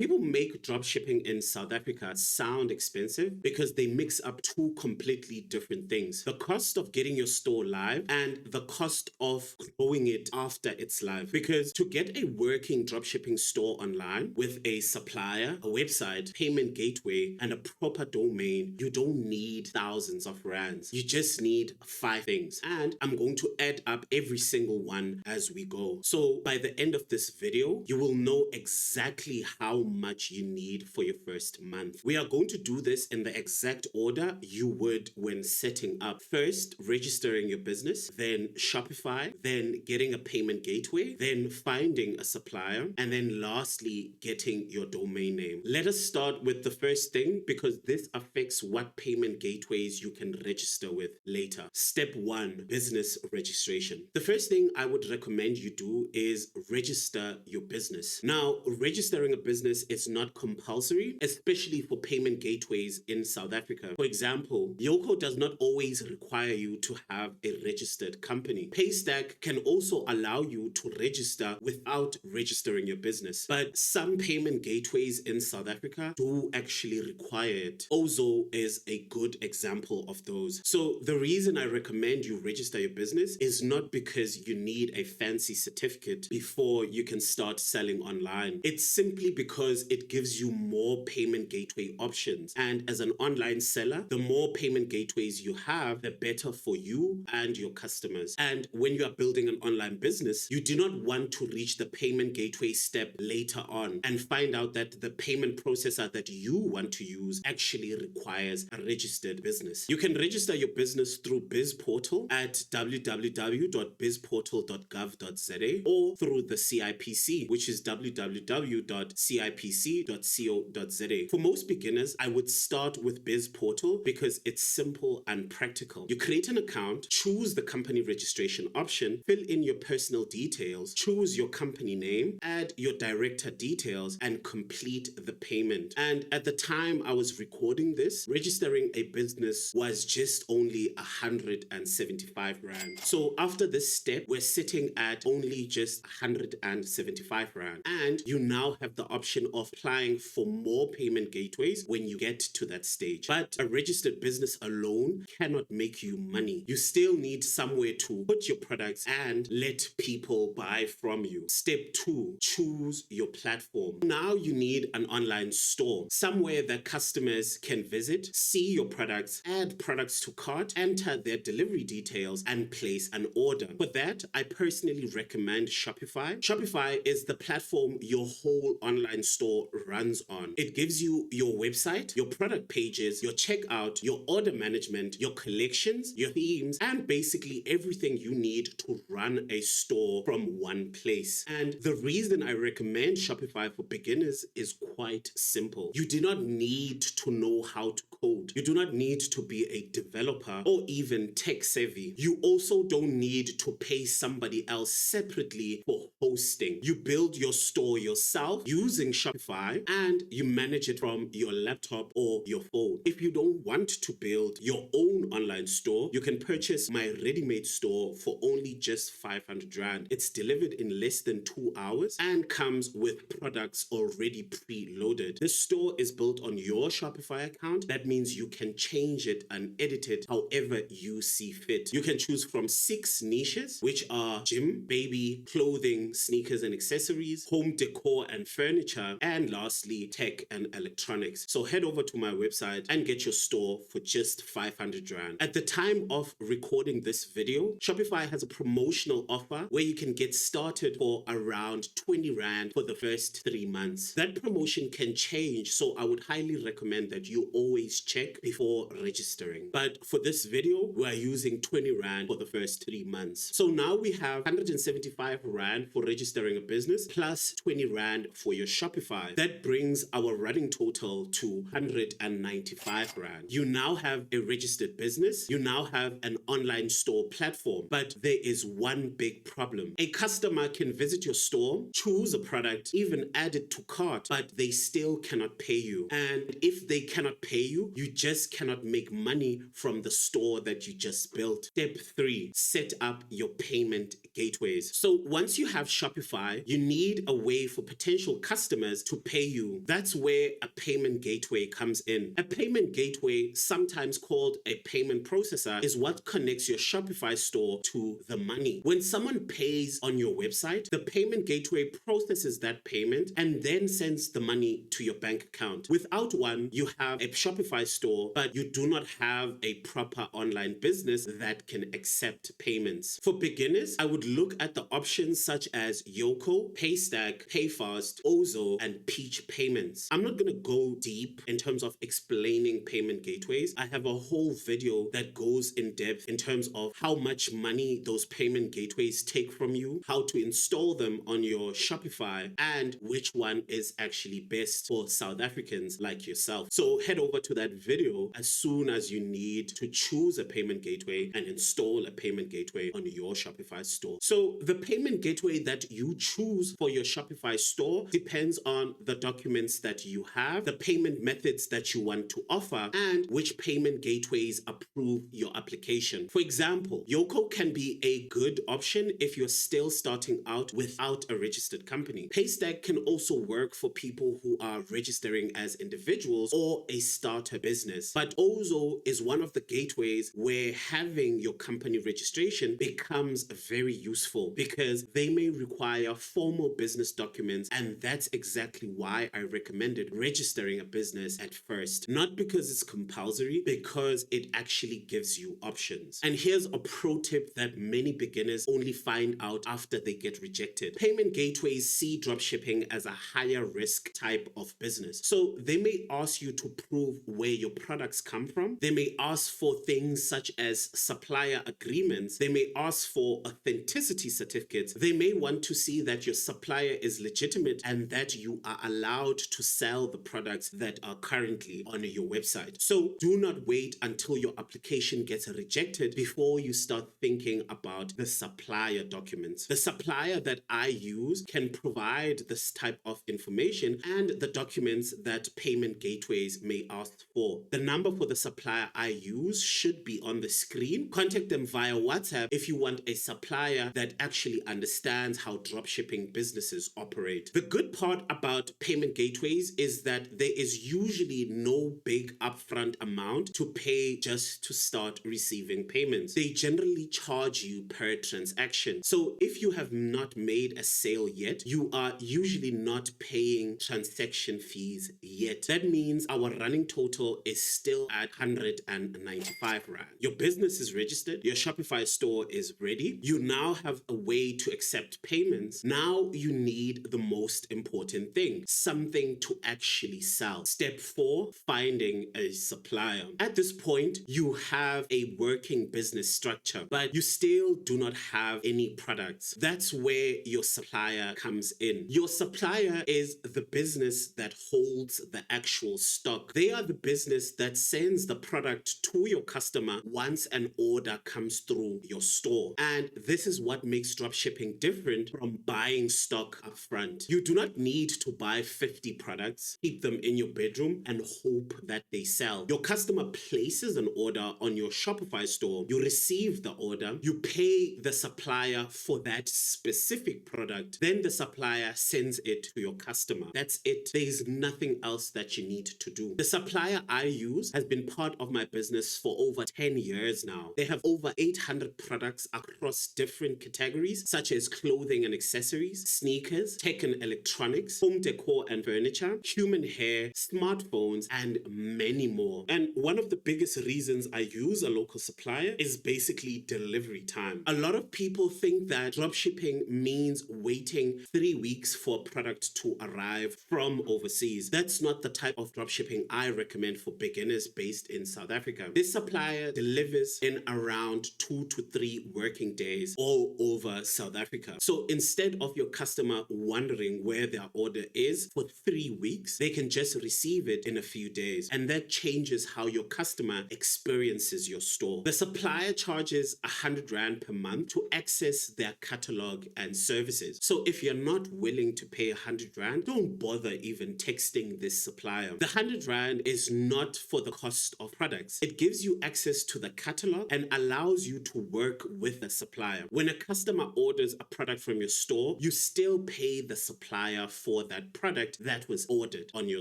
People make dropshipping in South Africa sound expensive because they mix up two completely different things. The cost of getting your store live and the cost of growing it after it's live. Because to get a working dropshipping store online with a supplier, a website, payment gateway, and a proper domain, you don't need thousands of rands. You just need 5 things. And I'm going to add up every single one as we go. So by the end of this video, you will know exactly how much you need for your first month. We are going to do this in the exact order you would when setting up. First, registering your business, then Shopify, then getting a payment gateway, then finding a supplier, and then lastly, getting your domain name. Let us start with the first thing because this affects what payment gateways you can register with later. Step 1, business registration. The first thing I would recommend you do is register your business. Now, registering a business is not compulsory, especially for payment gateways in South Africa. For example, Yoko does not always require you to have a registered company. Paystack can also allow you to register without registering your business, but some payment gateways in South Africa do actually require it. Ozo is a good example of those. So the reason I recommend you register your business is not because you need a fancy certificate before you can start selling online. It's simply because it gives you more payment gateway options. And as an online seller, the more payment gateways you have, the better for you and your customers. And when you are building an online business, you do not want to reach the payment gateway step later on and find out that the payment processor that you want to use actually requires a registered business. You can register your business through BizPortal at www.bizportal.gov.za or through the CIPC, which is www.cipc.co.za. For most beginners, I would start with BizPortal because it's simple and practical. You create an account, choose the company registration option, fill in your personal details, choose your company name, add your director details, and complete the payment. And at the time I was recording this, registering a business was just only 175 rand. So after this step, we're sitting at only just 175 rand. And you now have the option of applying for more payment gateways when you get to that stage. But a registered business alone cannot make you money. You still need somewhere to put your products and let people buy from you. Step 2, choose your platform. Now you need an online store, somewhere that customers can visit, see your products, add products to cart, enter their delivery details, and place an order. For that, I personally recommend Shopify. Shopify is the platform your whole online store runs on. It gives you your website, your product pages, your checkout, your order management, your collections, your themes, and basically everything you need to run a store from one place. And the reason I recommend Shopify for beginners is quite simple. You do not need to know how to code. You do not need to be a developer or even tech savvy. You also don't need to pay somebody else separately for hosting. You build your store yourself using Shopify and you manage it from your laptop or your phone. If you don't want to build your own online store, you can purchase my ready-made store for only just 500 rand. It's delivered in less than 2 hours and comes with products already pre-loaded. This store is built on your Shopify account. That means you can change it and edit it however you see fit. You can choose from 6 niches, which are gym, baby, clothing, sneakers and accessories, home decor and furniture, and lastly, tech and electronics. So head over to my website and get your store for just 500 rand. At the time of recording this video, Shopify has a promotional offer where you can get started for around 20 rand for the first 3 months. That promotion can change, so I would highly recommend that you always check before registering. But for this video, we are using 20 rand for the first 3 months. So now we have 175 rand for registering a business plus 20 rand for your Shopify. That brings our running total to 195 rand. You now have a registered business. You now have an online store platform. But there is one big problem. A customer can visit your store, choose a product, even add it to cart, but they still cannot pay you. And if they cannot pay you, you just cannot make money from the store that you just built. Step 3, set up your payment gateways. So once you have Shopify, you need a way for potential customers to pay you. That's where a payment gateway comes in. A payment gateway, sometimes called a payment processor, is what connects your Shopify store to the money. When someone pays on your website, the payment gateway processes that payment and then sends the money to your bank account. Without one, you have a Shopify store, but you do not have a proper online business that can accept payments. For beginners, I would look at the options such as Yoko, Paystack, Payfast, Ozo, and Peach Payments. I'm not going to go deep in terms of explaining payment gateways. I have a whole video that goes in depth in terms of how much money those payment gateways take from you, how to install them on your Shopify, and which one is actually best for South Africans like yourself. So head over to that video as soon as you need to choose a payment gateway and install a payment gateway on your Shopify store. So the payment gateway that you choose for your Shopify store depends on the documents that you have, the payment methods that you want to offer, and which payment gateways approve your application. For example, Yoko can be a good option if you're still starting out without a registered company. Paystack can also work for people who are registering as individuals or a starter business. But Ozo is one of the gateways where having your company registration becomes very useful because they may require formal business documents, and that's exactly why I recommended registering a business at first. Not because it's compulsory, because it actually gives you options. And here's a pro tip that many beginners only find out after they get rejected. Payment gateways see dropshipping as a higher risk type of business. So they may ask you to prove where your products come from. They may ask for things such as supplier agreements. They may ask for authenticity certificates. They may want to see that your supplier is legitimate and that you are allowed to sell the products that are currently on your website. So do not wait until your application gets rejected before you start thinking about the supplier documents. The supplier that I use can provide this type of information and the documents that payment gateways may ask for. The number for the supplier I use should be on the screen. Contact them via WhatsApp if you want a supplier that actually understands how dropshipping businesses operate. The good part about payment gateways is that there is usually no big upfront amount to pay just to start receiving payments. They generally charge you per transaction. So if you have not made a sale yet, you are usually not paying transaction fees yet. That means our running total is still at 195 Rand. Your business is registered, your Shopify store is ready. You now have a way to accept payments. Now you need the most important thing, something to actually sell. Step 4, finding a supplier. At this point, you have a working business structure, but you still do not have any products. That's where your supplier comes in. Your supplier is the business that holds the actual stock. They are the business that sends the product to your customer once an order comes through your store. And this is what makes dropshipping different from buying stock upfront. You do not need to buy 50 products, keep them in your bedroom, and hope that they sell. Your customer places an order on your Shopify store. You receive the order. You pay the supplier for that specific product. Then the supplier sends it to your customer. That's it. There is nothing else that you need to do. The supplier I use has been part of my business for over 10 years now. They have over 800 products across different categories such as clothing and accessories, sneakers, tech and electronics, home decor and furniture, human hair, smartphones, and many more. And one of the biggest reasons I use a local supplier is basically delivery time. A lot of people think that dropshipping means waiting 3 weeks for a product to arrive from overseas. That's not the type of dropshipping I recommend for beginners based in South Africa. This supplier delivers in around 2 to 3 working days all over South Africa. So instead of your customer wondering where their order is for 3 weeks, they can just receive it in a few days. And that changes how your customer experiences your store. The supplier charges 100 Rand per month to access their catalog and services. So if you're not willing to pay 100 Rand, don't bother even texting this supplier. The 100 Rand is not for the cost of products. It gives you access to the catalog and allows you to work with the supplier. When a customer orders a product from your store, you still pay the supplier for that that product that was ordered on your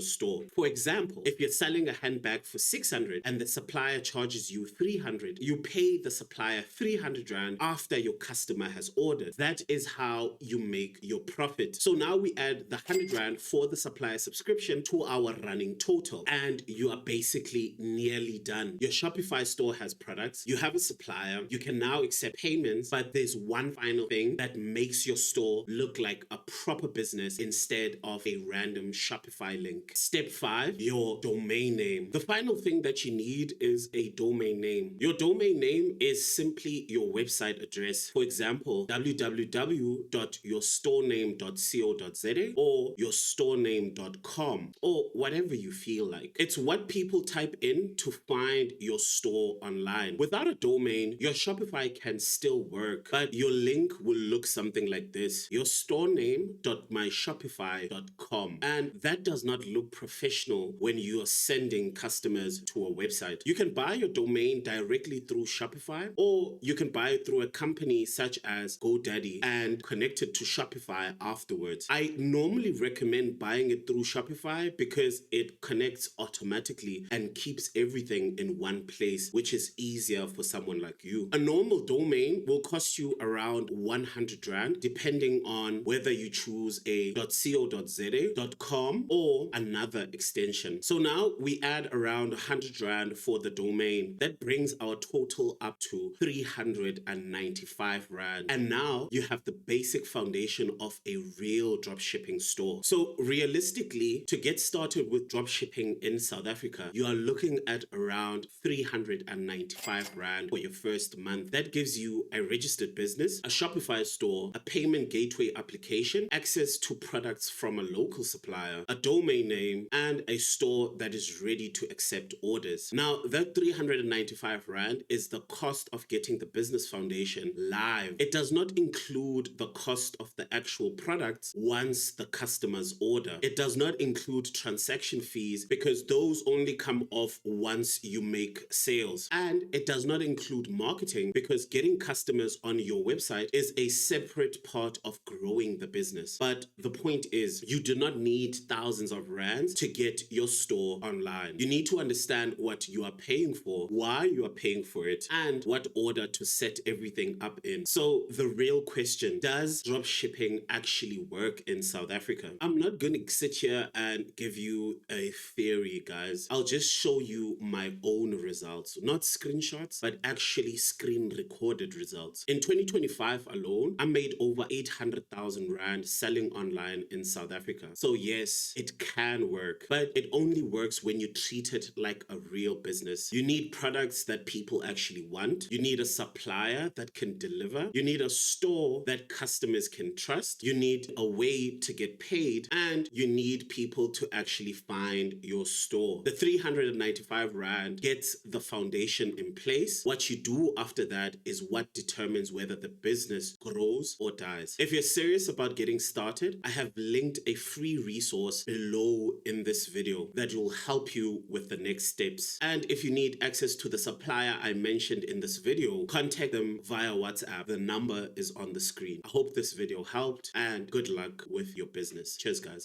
store. For example, if you're selling a handbag for 600 and the supplier charges you 300, you pay the supplier 300 Rand after your customer has ordered. That is how you make your profit. So now we add the 100 Rand for the supplier subscription to our running total, and you are basically nearly done. Your Shopify store has products, you have a supplier, you can now accept payments, but there's one final thing that makes your store look like a proper business instead of a random Shopify link. Step 5, your domain name. The final thing that you need is a domain name. Your domain name is simply your website address. For example, www.yourstorename.co.za or yourstorename.com or whatever you feel like. It's what people type in to find your store online. Without a domain, your Shopify can still work, but your link will look something like this: yourstorename.myshopify.com. And that does not look professional when you are sending customers to a website. You can buy your domain directly through Shopify, or you can buy it through a company such as GoDaddy and connect it to Shopify afterwards. I normally recommend buying it through Shopify because it connects automatically and keeps everything in one place, which is easier for someone like you. A normal domain will cost you around 100 Rand, depending on whether you choose a .co.za, .com, or another extension. So now we add around 100 Rand for the domain. That brings our total up to 395 Rand. And now you have the basic foundation of a real dropshipping store. So realistically, to get started with dropshipping in South Africa, you are looking at around 395 Rand for your first month. That gives you a registered business, a Shopify store, a payment gateway application, access to products from a local supplier, a domain name, and a store that is ready to accept orders. Now, that 395 Rand is the cost of getting the business foundation live. It does not include the cost of the actual products once the customers order. It does not include transaction fees because those only come off once you make sales. And it does not include marketing because getting customers on your website is a separate part of growing the business. But the point is, you do not need thousands of rands to get your store online. You need to understand what you are paying for, why you are paying for it, and what order to set everything up in. So the real question, does dropshipping actually work in South Africa? I'm not going to sit here and give you a theory, guys. I'll just show you my own results, not screenshots, but actually screen recorded results. In 2025 alone, I made over 800,000 Rand selling online in South Africa. So yes, it can work, but it only works when you treat it like a real business. You need products that people actually want. You need a supplier that can deliver. You need a store that customers can trust. You need a way to get paid, and you need people to actually find your store. The 395 Rand gets the foundation in place. What you do after that is what determines whether the business grows or dies. If you're serious about getting started, I have linked a free resource below in this video that will help you with the next steps. And if you need access to the supplier I mentioned in this video, contact them via WhatsApp. The number is on the screen. I hope this video helped, and good luck with your business. Cheers, guys.